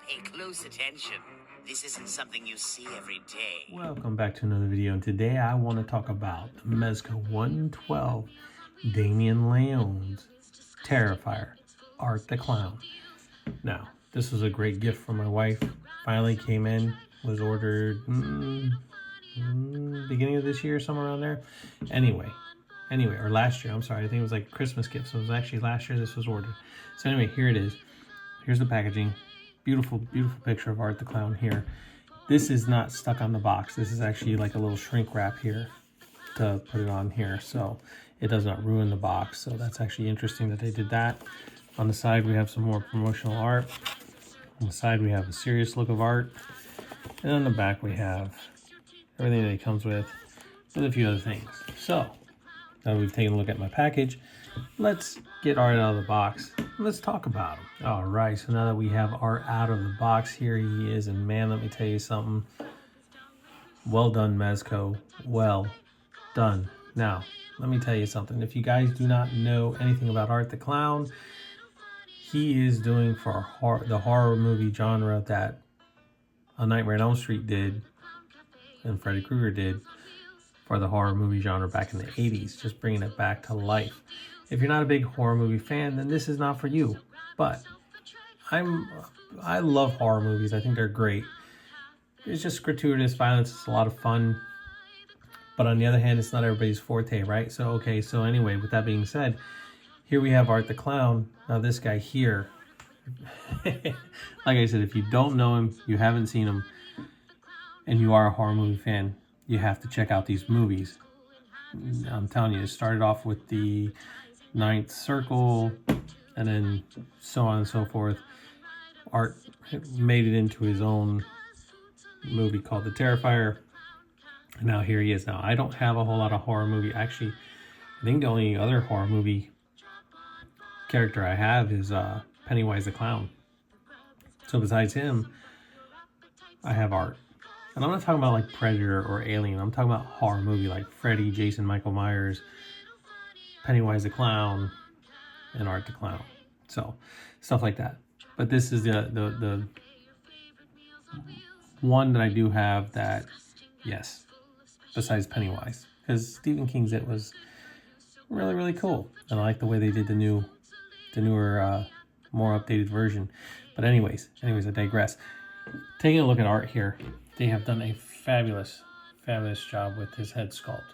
Pay close attention. This isn't something you see every day. Welcome back to another video, and today I want to talk about MEZCO 112 Damien Leone's Terrifier, Art the Clown. Now, this was a great gift for my wife. Finally came in, was ordered beginning of this year, somewhere around there. Anyway, or last year, I'm sorry. I think it was like a Christmas gift, so it was actually last year this was ordered. So anyway, here it is. Here's the packaging. Beautiful, beautiful picture of Art the Clown here. This is not stuck on the box. This is actually like a little shrink wrap here to put it on here, so it does not ruin the box. So that's actually interesting that they did that. On the side, we have some more promotional art. On the side, we have a serious look of art. And on the back, we have everything that it comes with a few other things. So, now that we've taken a look at my package, let's get Art out of the box. Let's talk about him. All right, so now that we have Art out of the box, here he is. And man, let me tell you something. Well done, MEZCO. Well done. Now, let me tell you something. If you guys do not know anything about Art the Clown, he is doing for the horror movie genre that A Nightmare on Elm Street did and Freddy Krueger did for the horror movie genre back in the 80s, just bringing it back to life. If you're not a big horror movie fan, then this is not for you. But I love horror movies. I think they're great. It's just gratuitous violence. It's a lot of fun. But on the other hand, it's not everybody's forte, right? So, okay, so anyway, with that being said, here we have Art the Clown. Now this guy here, like I said, if you don't know him, you haven't seen him, and you are a horror movie fan, you have to check out these movies. I'm telling you, it started off with the Ninth Circle, and then so on and so forth. Art made it into his own movie called The Terrifier. And now here he is. Now, I don't have a whole lot of horror movie. Actually, I think the only other horror movie character I have is Pennywise the Clown. So besides him, I have Art. And I'm not talking about like Predator or Alien. I'm talking about horror movie like Freddy, Jason, Michael Myers, Pennywise the Clown, and Art the Clown. So stuff like that. But this is the one that I do have that, yes, besides Pennywise, because Stephen King's It was really, really cool, and I like the way they did the newer, more updated version. But anyways, I digress. Taking a look at Art here, they have done a fabulous job with his head sculpt.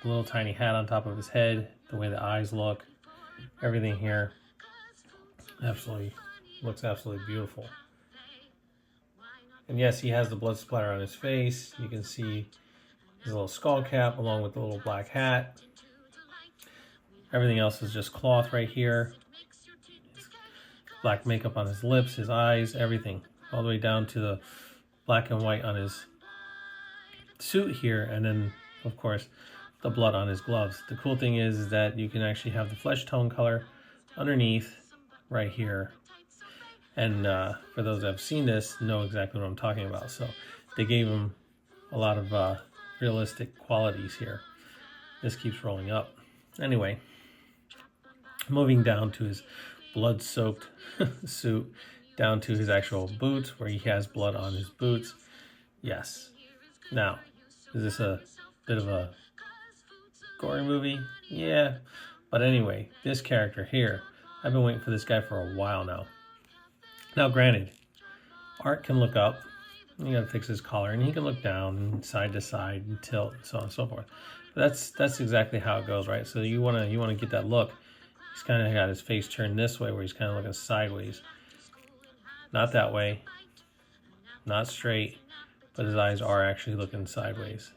The little tiny hat on top of his head, the way the eyes look, everything here looks absolutely beautiful. And yes, he has the blood splatter on his face. You can see his little skull cap along with the little black hat. Everything else is just cloth right here. Black makeup on his lips, his eyes, everything. All the way down to the black and white on his suit here. And then, of course, the blood on his gloves. The cool thing is that you can actually have the flesh tone color underneath right here. And for those that have seen this, know exactly what I'm talking about. So they gave him a lot of realistic qualities here. This keeps rolling up. Anyway, moving down to his blood-soaked suit, down to his actual boots, where he has blood on his boots. Yes. Now, is this a bit of a gory movie? Yeah. But anyway, this character here, I've been waiting for this guy for a while now. Now, granted, Art can look up. You gotta fix his collar, and he can look down and side to side and tilt and so on and so forth. But that's exactly how it goes, right? So you wanna get that look. He's kind of got his face turned this way, where he's kind of looking sideways. Not that way, not straight, but his eyes are actually looking sideways.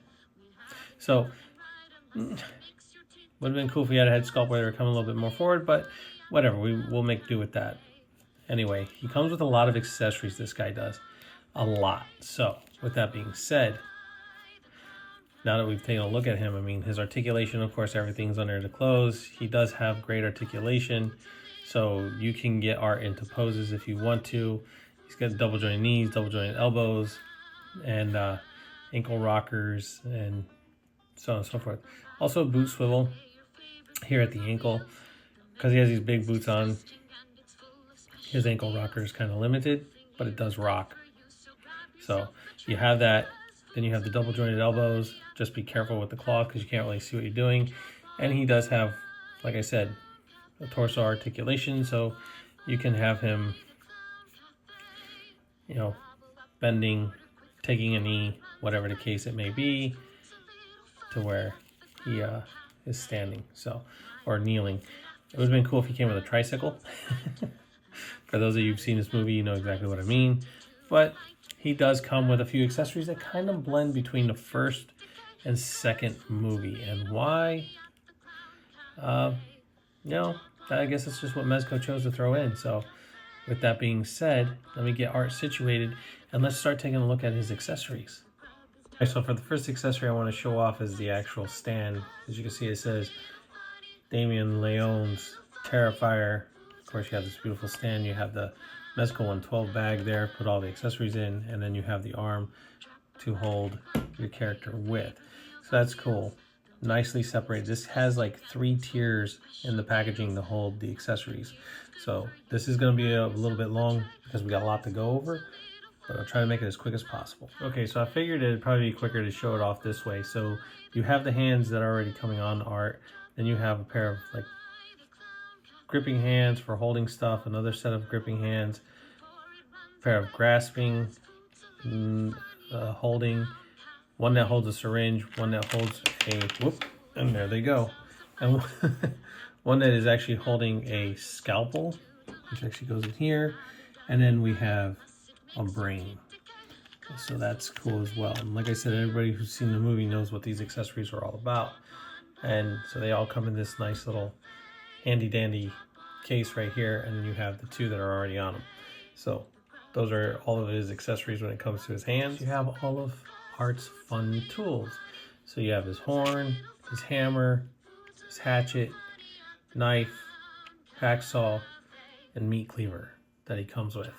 So, would have been cool if we had a head sculpt where they were coming a little bit more forward, but whatever, we'll make do with that. Anyway, he comes with a lot of accessories, this guy does. A lot. So, with that being said, now that we've taken a look at him, I mean, his articulation, of course, everything's under the clothes. He does have great articulation, so you can get Art into poses if you want to. He's got double jointed knees, double jointed elbows, and ankle rockers, and so on and so forth. Also, a boot swivel here at the ankle. Because he has these big boots on, his ankle rocker is kind of limited. but it does rock. So you have that. Then you have the double jointed elbows. Just be careful with the claw because you can't really see what you're doing. And he does have, like I said, a torso articulation, so you can have him, you know, bending, taking a knee, whatever the case it may be, to where he is standing, so, or kneeling. It would have been cool if he came with a tricycle. For those of you who've seen this movie, you know exactly what I mean. But he does come with a few accessories that kind of blend between the first and second movie. And why? You know, I guess it's just what MEZCO chose to throw in. So with that being said, let me get Art situated and let's start taking a look at his accessories. Okay, so for the first accessory I want to show off is the actual stand. As you can see, it says Damien Leone's Terrifier. Of course, you have this beautiful stand. You have the MEZCO 112 bag there, put all the accessories in, and then you have the arm to hold your character with. So that's cool. Nicely separated. This has like 3 tiers in the packaging to hold the accessories. So this is going to be a little bit long because we got a lot to go over, but I'll try to make it as quick as possible. Okay, so I figured it'd probably be quicker to show it off this way. So you have the hands that are already coming on Art. Then you have a pair of like gripping hands for holding stuff, another set of gripping hands, a pair of grasping, holding, one that holds a syringe, one that holds a, whoop, and there they go. And one that is actually holding a scalpel, which actually goes in here. And then we have a brain. So that's cool as well. And like I said, everybody who's seen the movie knows what these accessories are all about. And so they all come in this nice little handy dandy case right here. And then you have the 2 that are already on them. So those are all of his accessories when it comes to his hands. You have all of Art's fun tools. So you have his horn, his hammer, his hatchet, knife, hacksaw, and meat cleaver that he comes with.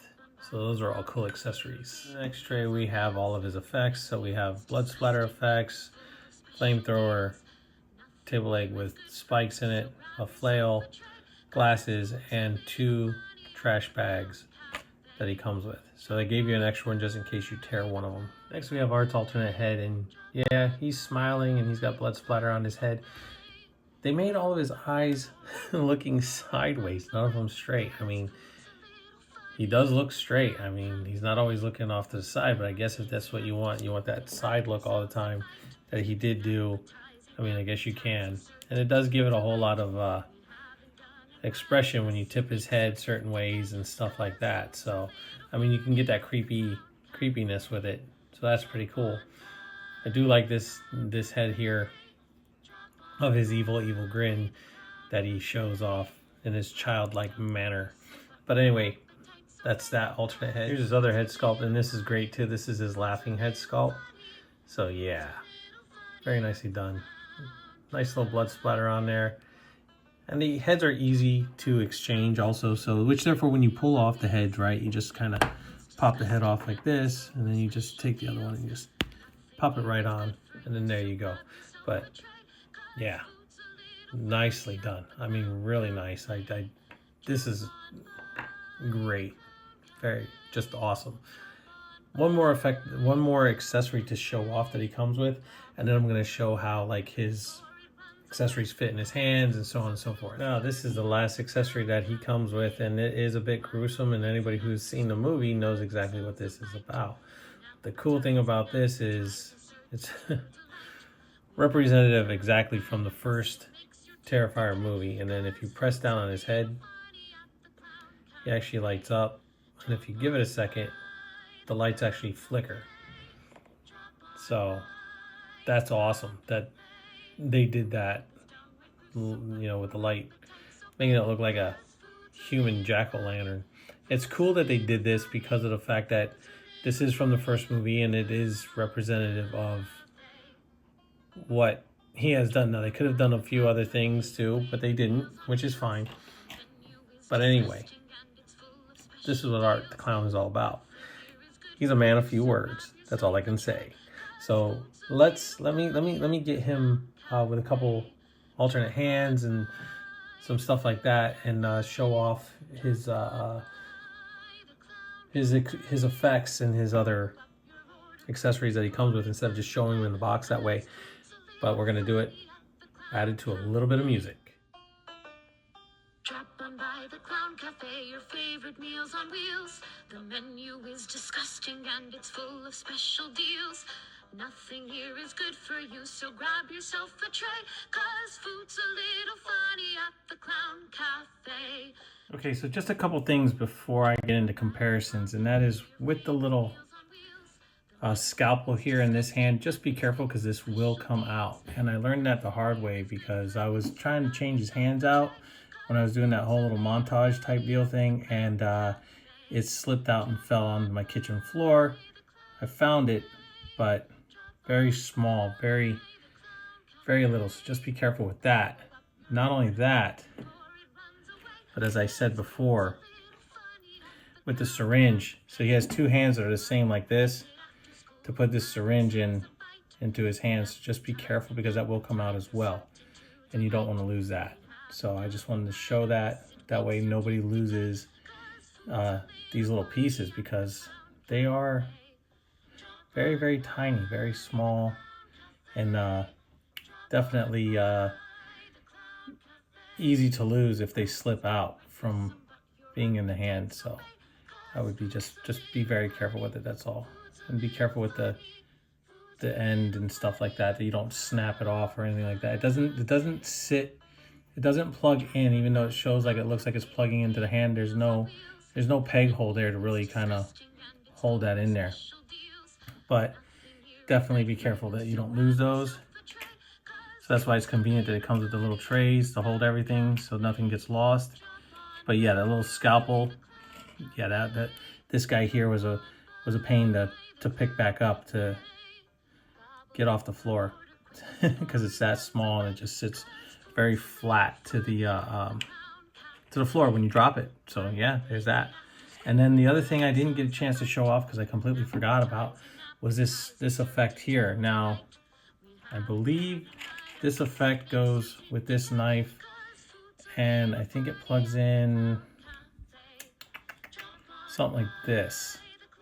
So those are all cool accessories. In the next tray we have all of his effects. So we have blood splatter effects, flamethrower, table leg with spikes in it, a flail, glasses, and 2 trash bags that he comes with. So they gave you an extra one just in case you tear one of them. Next we have Art's alternate head, and yeah, he's smiling and he's got blood splatter on his head. They made all of his eyes looking sideways, none of them straight. I mean, he does look straight. I mean, he's not always looking off to the side, but I guess if that's what you want that side look all the time that he did do. I mean, I guess you can. And it does give it a whole lot of expression when you tip his head certain ways and stuff like that. So, I mean, you can get that creepiness with it. So that's pretty cool. I do like this head here of his evil grin that he shows off in his childlike manner. But anyway, that's that alternate head. Here's his other head sculpt, and this is great too. This is his laughing head sculpt. So yeah, very nicely done. Nice little blood splatter on there. And the heads are easy to exchange also, so which therefore when you pull off the heads, right, you just kind of pop the head off like this, and then you just take the other one and just pop it right on, and then there you go. But yeah, nicely done. I mean, really nice. This is great. Very, just awesome. One more accessory to show off that he comes with, and then I'm going to show how like his accessories fit in his hands and so on and so forth. Now, this is the last accessory that he comes with, and it is a bit gruesome, and anybody who's seen the movie knows exactly what this is about. The cool thing about this is it's representative exactly from the first Terrifier movie, and then if you press down on his head, he actually lights up, and if you give it a second, the lights actually flicker. So that's awesome that they did that, you know, with the light, making it look like a human jack-o'-lantern. It's cool that they did this because of the fact that this is from the first movie and it is representative of what he has done. Now, they could have done a few other things too, but they didn't, which is fine. But anyway, this is what Art the Clown is all about. He's a man of few words. That's all I can say. So let me get him with a couple alternate hands and some stuff like that, and show off his his effects and his other accessories that he comes with instead of just showing them in the box that way. But we're going to do it added to a little bit of music. Drop on by the Clown Cafe, your favorite meals on wheels. The menu is disgusting and it's full of special deals. Nothing here is good for you, so grab yourself a tray, 'cause food's a little funny at the Clown Cafe. Okay, so just a couple things before I get into comparisons, and that is with the little scalpel here in this hand, just be careful because this will come out. And I learned that the hard way because I was trying to change his hands out when I was doing that whole little montage type deal thing, and it slipped out and fell onto my kitchen floor. I found it, but very small, very, very little, so just be careful with that. Not only that, but as I said before, with the syringe, so he has two hands that are the same like this, to put this syringe into his hands. Just be careful because that will come out as well, and you don't want to lose that. So I just wanted to show that way nobody loses these little pieces, because they are very, very tiny, very small, and definitely easy to lose if they slip out from being in the hand. So I would be just be very careful with it, that's all. And be careful with the end and stuff like that you don't snap it off or anything like that. It doesn't sit, it doesn't plug in, even though it shows like it looks like it's plugging into the hand. There's no peg hole there to really kind of hold that in there. But definitely be careful that you don't lose those. So that's why it's convenient that it comes with the little trays to hold everything so nothing gets lost. But yeah, that little scalpel, yeah, that this guy here was a pain to pick back up to get off the floor because it's that small and it just sits very flat to the floor when you drop it. So yeah, there's that. And then the other thing I didn't get a chance to show off because I completely forgot about was this effect here. Now, I believe this effect goes with this knife, and I think it plugs in something like this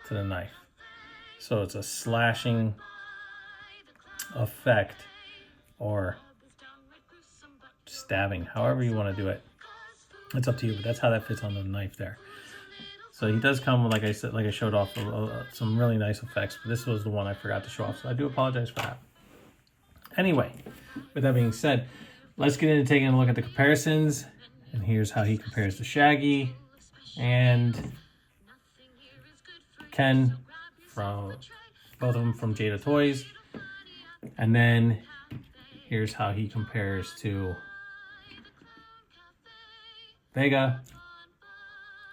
to the knife. So it's a slashing effect or stabbing, however you want to do it. It's up to you, but that's how that fits on the knife there. So he does come with, like I said, like I showed off, some really nice effects, but this was the one I forgot to show off, so I do apologize for that. Anyway, with that being said, let's get into taking a look at the comparisons, and here's how he compares to Shaggy and Ken, from both of them from Jada Toys. And then here's how he compares to Vega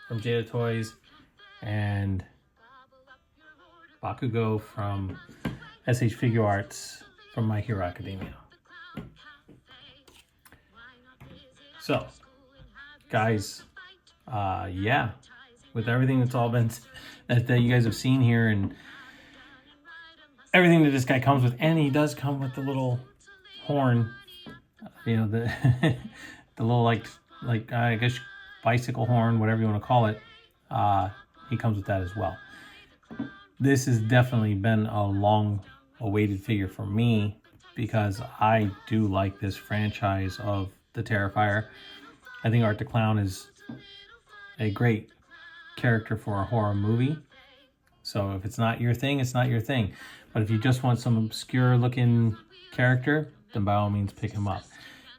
from Jada Toys and Bakugo from SH Figure Arts from My Hero Academia. So, guys, yeah, with everything that's all been that you guys have seen here and everything that this guy comes with, and he does come with the little horn, you know, the the little like I guess bicycle horn, whatever you want to call it. He comes with that as well. This has definitely been a long awaited figure for me because I do like this franchise of the Terrifier. I think Art the Clown is a great character for a horror movie. So if it's not your thing, it's not your thing. But if you just want some obscure looking character, then by all means pick him up.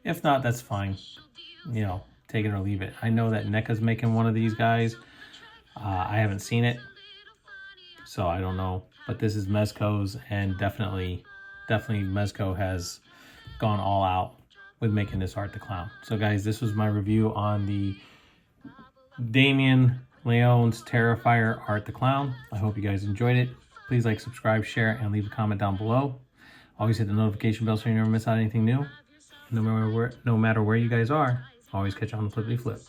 If not, that's fine. You know, take it or leave it. I know that NECA's making one of these guys. I haven't seen it, so I don't know. But this is MEZCO's, and definitely MEZCO has gone all out with making this Art the Clown. So guys, this was my review on the Damien Leone's Terrifier Art the Clown. I hope you guys enjoyed it. Please like, subscribe, share, and leave a comment down below. Always hit the notification bell so you never miss out anything new. No matter where you guys are, always catch you on the flippity flip.